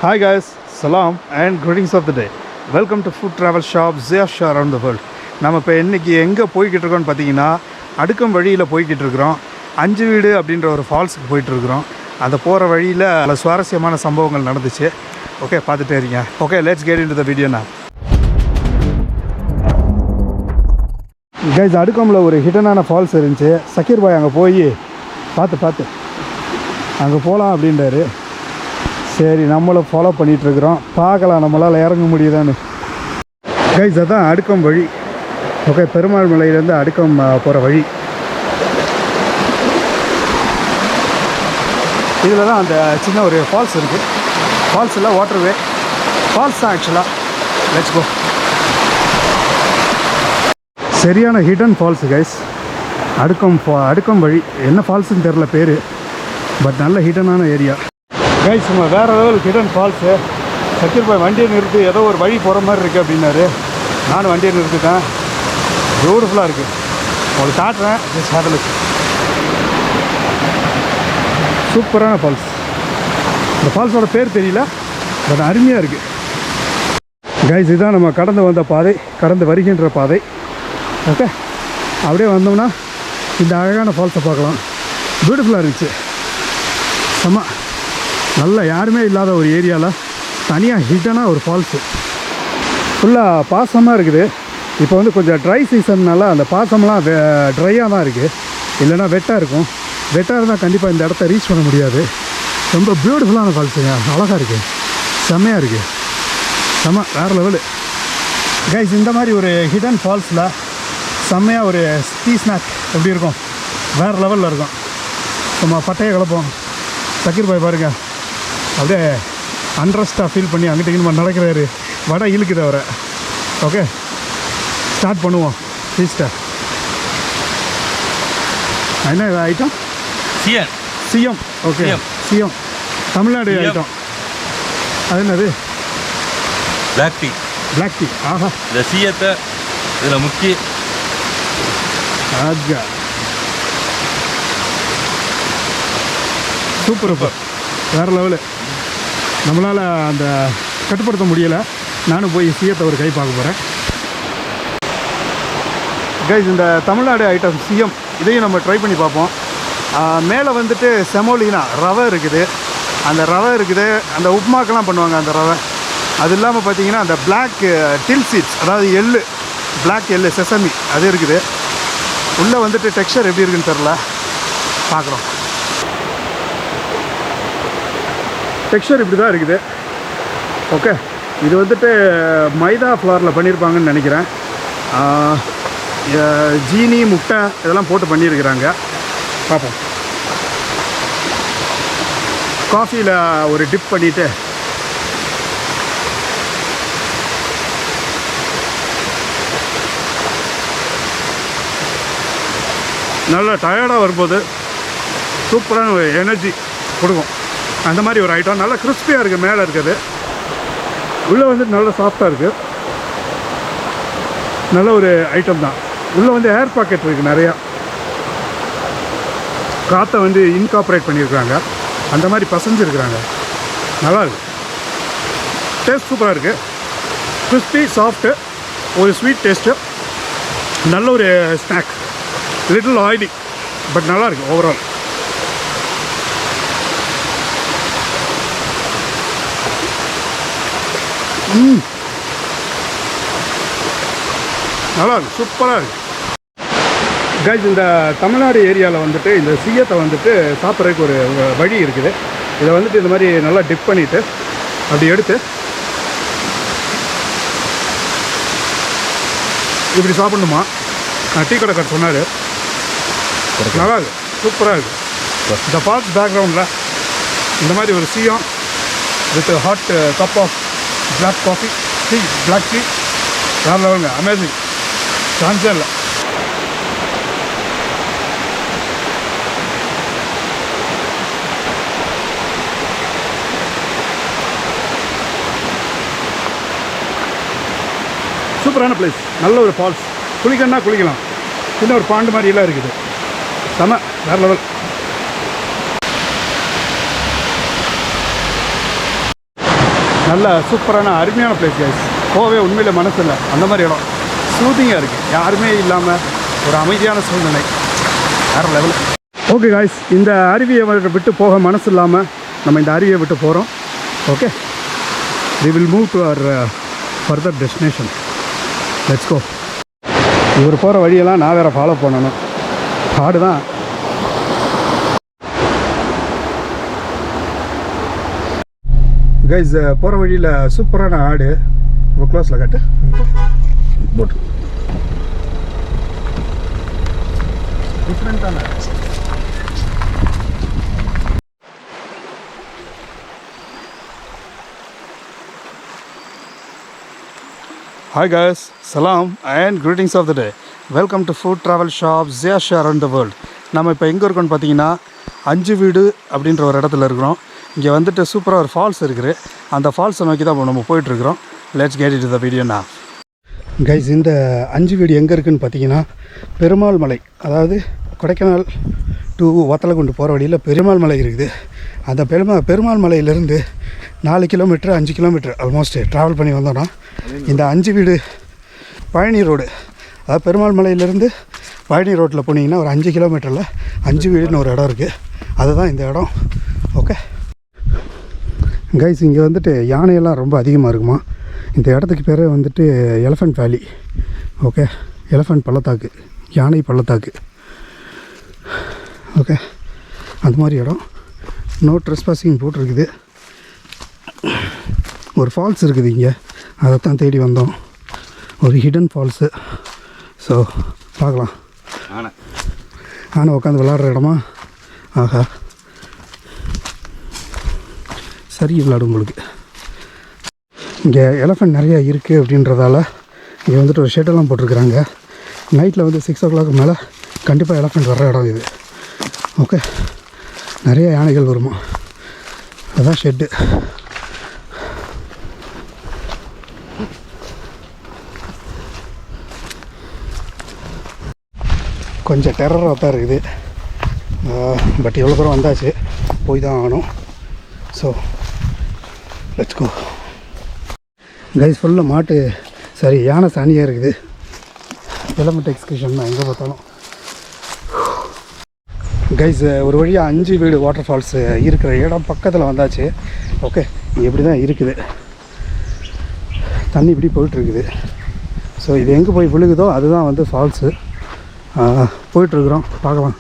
Hi guys, salam and greetings of the day. Welcome to food travel shop Zia around the world. நம்ம இப்போ இன்றைக்கி எங்கே போய்கிட்டு இருக்கோம்னு பார்த்தீங்கன்னா அடுக்கம் வழியில் போய்கிட்டு இருக்கிறோம். 5 வீடு அப்படின்ற ஒரு ஃபால்ஸுக்கு போயிட்டுருக்குறோம். அந்த போகிற வழியில் பல சுவாரஸ்யமான சம்பவங்கள் நடந்துச்சு. ஓகே, பார்த்துட்டே இருக்கீங்க. Okay, let's get into the video now. Guys, அடுக்கமில் ஒரு ஹிடனான ஃபால்ஸ் இருந்துச்சு. சக்கீர் பாய் அங்கே போய் பார்த்து அங்கே போகலாம் அப்படின்றாரு. சரி, நம்மளும் ஃபாலோ பண்ணிகிட்ருக்குறோம். பார்க்கலாம் நம்மளால் இறங்க முடியுதான்னு. கைஸ், அதான் அடுக்கம் வழி. ஓகே, பெருமாள் மலையிலேருந்து அடுக்கம் போகிற வழி. இதில் தான் அந்த சின்ன ஒரு ஃபால்ஸ் இருக்குது. ஃபால்ஸ் இல்லை, வாட்டர்வே ஃபால்ஸ் தான் ஆக்சுவலாக. Let's go. சரியான ஹிடன் ஃபால்ஸு கைஸ். அடுக்கம் வழி. என்ன ஃபால்ஸுன்னு தெரில பேர், பட் நல்ல ஹிடனான ஏரியா கைஸ். நம்ம வேறு லெவல் ஹிடன் ஃபால்ஸு. சக்கீர் பாய் வண்டியை நிறுத்தி ஏதோ ஒரு வழி போகிற மாதிரி இருக்குது அப்படின்னாரு. நானும் வண்டியை நிறுத்திட்டேன். பியூட்டிஃபுல்லாக இருக்குது. உங்களுக்கு காட்டுறேன், ஜஸ்ட் ஹேவ் எ லுக். சூப்பரான ஃபால்ஸ். இந்த ஃபால்ஸோட பேர் தெரியல, பட் அருமையாக இருக்குது கைஸ். இதுதான் நம்ம கடந்து வருகின்ற பாதை. ஓகே, அப்படியே வந்தோம்னா இந்த அழகான ஃபால்ஸை பார்க்கலாம். பியூட்டிஃபுல்லாக இருந்துச்சு. செம்ம நல்லா யாருமே இல்லாத ஒரு ஏரியாவில் தனியாக ஹிட்டனாக ஒரு ஃபால்ஸு. ஃபுல்லாக பாசமாக இருக்குது. இப்போ வந்து கொஞ்சம் ட்ரை சீசன்னால அந்த பாசம்லாம் ட்ரையாக தான் இருக்குது. இல்லைன்னா வெட்டாக இருக்கும். வெட்டாக இருந்தால் கண்டிப்பாக இந்த இடத்த ரீச் பண்ண முடியாது. ரொம்ப பியூட்டிஃபுல்லான ஃபால்ஸுங்க. அழகாக இருக்குது, செம்மையாக இருக்குது. செம்ம வேறு லெவலு கைஸ். இந்த மாதிரி ஒரு ஹிடன் ஃபால்ஸில் செம்மையாக ஒரு டீ ஸ்நாக் எப்படி இருக்கும், வேறு லெவலில் இருக்கும். நம்ம பட்டையை கிளப்போம். சக்கீர் பாய் பாருங்க, அப்படியே அன்ரெஸ்ட்டாக ஃபீல் பண்ணி அங்கிட்ட இங்கிட்ட நடக்கிறாரு. வடை இழுக்குது அவரை. ஓகே, ஸ்டார்ட் பண்ணுவோம் ஃபீஸ்ட்டை. என்ன item? CM. Okay, CM Tamil Nadu item. அது என்னது? Black tea. ஆஹா, இந்த சிஎத்தை இதில் முக்கிய ஆஜா. சூப்பர் வேறு லெவலு. நம்மளால் அந்த கட்டுப்படுத்த முடியலை. நானும் போய் சிஎத்தை ஒரு கை பார்க்க போகிறேன் கைஸ். இந்த தமிழ்நாடு ஐட்டம் சிஎம் இதையும் நம்ம ட்ரை பண்ணி பார்ப்போம். மேலே வந்துட்டு செமோலினா ரவை இருக்குது. அந்த ரவை இருக்குது. அந்த உப்புமாக்கெல்லாம் பண்ணுவாங்க அந்த ரவை. அது இல்லாமல் பார்த்தீங்கன்னா அந்த பிளாக் டில் சீட்ஸ், அதாவது எள்ளு, பிளாக் எள்ளு, செசமி, அது இருக்குது. உள்ளே வந்துட்டு டெக்ஸ்சர் எப்படி இருக்குன்னு தெரில, பார்க்குறோம். டெக்ஸ்சர் இப்படி தான் இருக்குது. ஓகே, இது வந்துட்டு மைதா ஃப்ளாரில் பண்ணியிருப்பாங்கன்னு நினைக்கிறேன். ஜீனி, முட்டை இதெல்லாம் போட்டு பண்ணியிருக்கிறாங்க. பார்ப்போம். காஃபியில் ஒரு டிப் பண்ணிவிட்டு நல்லா டயர்டாக வரும்போது சூப்பரான ஒரு எனர்ஜி கொடுக்கும். அந்த மாதிரி ஒரு ஐட்டம். நல்லா கிறிஸ்பியாக இருக்குது. மேலே இருக்குது, உள்ளே வந்துட்டு நல்லா சாஃப்டாக இருக்குது. நல்ல ஒரு ஐட்டம் தான். உள்ளே வந்து ஏர் பாக்கெட் இருக்குது நிறையா. காற்றை வந்து இன்கார்பரேட் பண்ணியிருக்கிறாங்க. அந்த மாதிரி பசஞ்சிருக்கிறாங்க. நல்லா இருக்குது. டேஸ்ட் சூப்பராக இருக்குது. கிறிஸ்பி, சாஃப்ட்டு, ஒரு ஸ்வீட் டேஸ்ட்டு. நல்ல ஒரு ஸ்நாக். லிட்டில் ஆயிலி, பட் நல்லா இருக்குது ஓவரால். நல்லா இருக்குது, சூப்பராக இருக்குது கைஸ். இந்த தமிழ்நாடு ஏரியாவில் வந்துட்டு இந்த சிஎத்தை வந்துட்டு சாப்பிட்றதுக்கு ஒரு வழி இருக்குது. இதை வந்துட்டு இந்த மாதிரி நல்லா டிப் பண்ணிவிட்டு அப்படி எடுத்து இப்படி சாப்பிட்ணுமா. டீ கடைக்கார் சொன்னார். நல்லா இருக்குது, சூப்பராக இருக்குது. இந்த ஃபால்ஸ் பேக்ரவுண்டில் இந்த மாதிரி ஒரு CM with hot cup of black coffee, black tea, வேறு லெவலுங்க. அமேசிங், சான்ஸே இல்லை. சூப்பரான பிளேஸ். நல்ல ஒரு ஃபால்ஸ். குளிக்கணும்னா குளிக்கலாம். சின்ன ஒரு பாண்டு மாதிரியெல்லாம் இருக்குது. செம வேறு லெவல். நல்ல சூப்பரான அருமையான பிளேஸ் கைஸ். போகவே உண்மையில் மனசு இல்லை, அந்த மாதிரி இடம் சூதிங்காக இருக்குது. யாருமே இல்லாமல் ஒரு அமைதியான சூழ்நிலை, வேறு லெவல். ஓகே காய்ஸ், இந்த அருவியை விட்டு போக மனசு இல்லாமல் நம்ம இந்த அருவியை விட்டு போகிறோம். Okay, we will move to our further destination. Let's go. இவர் போகிற வழியெல்லாம் நான் வேறு ஃபாலோ பண்ணணும், காடு தான். கைஸ், போகிற வழியில் சூப்பரான ஆடு. ரொம்ப க்ளோஸில் காட்டு போட்டு டிஃப்ரெண்ட்டான. Hi guys, salam and greetings of the day. Welcome to food travel shop Ziyasha around the world. நம்ம இப்போ எங்கே இருக்கோம்னு பார்த்தீங்கன்னா அஞ்சு வீடு அப்படின்ற ஒரு இடத்துல இருக்கிறோம். இங்கே வந்துட்டு சூப்பராக ஒரு ஃபால்ஸ் இருக்குது. அந்த ஃபால்ஸை நோக்கி தான் நம்ம போயிட்டுருக்குறோம். Let's get it to the video now. Guys, இந்த அஞ்சு வீடு எங்கே இருக்குதுன்னு பார்த்தீங்கன்னா பெருமாள் மலை, அதாவது கொடைக்கானல் டு வத்தலகுண்டு போகிற வழியில் பெருமாள் மலை இருக்குது. அந்த பெருமாள் மலையிலேருந்து 4 கிலோமீட்டர் 5 கிலோமீட்டர் ஆல்மோஸ்ட் ட்ராவல் பண்ணி வந்தோன்னா இந்த அஞ்சு வீடு பழனி ரோடு, அதாவது பெருமாள் மலையிலேருந்து பழனி ரோட்டில் போனீங்கன்னா ஒரு 5 கிலோமீட்டரில் அஞ்சு வீடுன்னு ஒரு இடம் இருக்குது. அதுதான் இந்த இடம். ஓகே கைஸ், இங்கே வந்துட்டு யானையெல்லாம் ரொம்ப அதிகமாக இருக்குமா. இந்த இடத்துக்கு பேர் வந்துட்டு எலஃபண்ட் வேலி. ஓகே, எலஃபண்ட் பள்ளத்தாக்கு, யானை பள்ளத்தாக்கு. ஓகே, அந்த மாதிரி இடம். நோ ட்ரெஸ்பாசிங் போட்டிருக்குது. ஒரு ஃபால்ஸ் இருக்குது இங்கே, அதைத்தான் தேடி வந்தோம். ஒரு ஹிடன் ஃபால்ஸு. ஸோ பார்க்கலாம். ஆனால் உட்காந்து விளாட்ற இடமா? ஆஹா, சரி விளாடும் உங்களுக்கு. இங்கே எலஃபண்ட் நிறையா இருக்குது அப்படின்றதால இங்கே வந்துட்டு ஒரு ஷெட்டெல்லாம் போட்டிருக்குறாங்க. நைட்டில் வந்து 6 o'clock மேலே கண்டிப்பாக எலஃபண்ட் வர்ற இடம் இது. ஓகே, நிறைய யானைகள் வருமா, அதான் ஷெட்டு. கொஞ்சம் டெரராக தான் இருக்குது, பட் எவ்வளோ தூரம் வந்தாச்சு, போய் தான் ஆகணும். So let's go. கைஸ், ஃபுல்லாக மாட்டு சரி யானை சாணியாக இருக்குது. எலமெண்ட் எக்ஸ்கிரிஷன் தான் எங்கே பார்த்தாலும். கைஸ், ஒரு வழியாக 5 வீடு வாட்டர் ஃபால்ஸு இருக்கிற இடம் பக்கத்தில் வந்தாச்சு. ஓகே, இப்படி தான் இருக்குது, தண்ணி இப்படி போயிட்டுருக்குது. ஸோ இது எங்கே போய் விழுகுதோ அதுதான் வந்து ஃபால்ஸு. போயிட்டுருக்குறோம், பார்க்கலாம்.